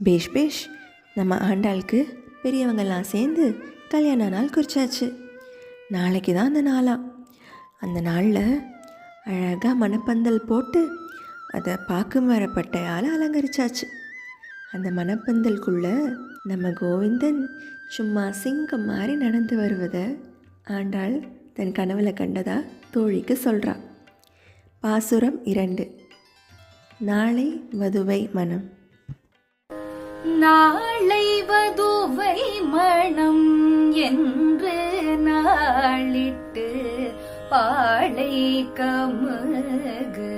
பேஷ் பேஷ், நம்ம ஆண்டாளுக்கு பெரியவங்கெல்லாம் சேர்ந்து கல்யாண நாள் குறிச்சாச்சு. நாளைக்கு தான் அந்த நாளாம். அந்த நாளில் அழகாக மணப்பந்தல் போட்டு அதை பாக்கு மரப்பட்டையால் அலங்கரிச்சாச்சு. அந்த மணப்பந்தலுக்குள்ளே நம்ம கோவிந்தன் சும்மா சிங்கம் மாதிரி நடந்து வருவதை ஆண்டாள் தன் கனவுல கண்டதா தோழிக்கு சொல்கிறா. பாசுரம் 2. நாளை வதுவை மனம். நாளை வதுவை மணம் என்று நாளிட்டு பாளை கமுகு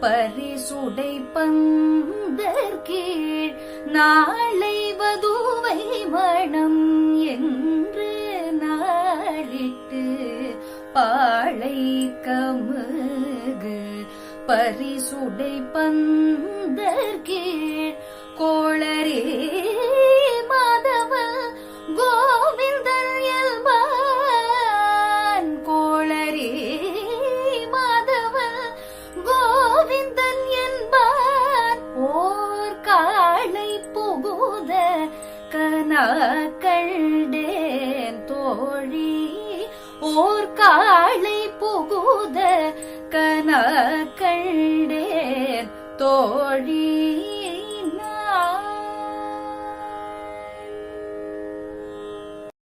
பரிசுடை பந்தர் கீழ் நாளை வதுவை மணம் என்று நாளிட்டு பாளை கமுகு பரிசுடை பந்தர் கீழ் கோளரே மாதவ கோவிந்தன் எல்பான் கோளரே மாதவ கோவிந்தன் என்பான் ஓர் காளை புகுத கனா கண்டேன் தோழி ஓர் காளை புகுத கனா கண்டேன் தோழி.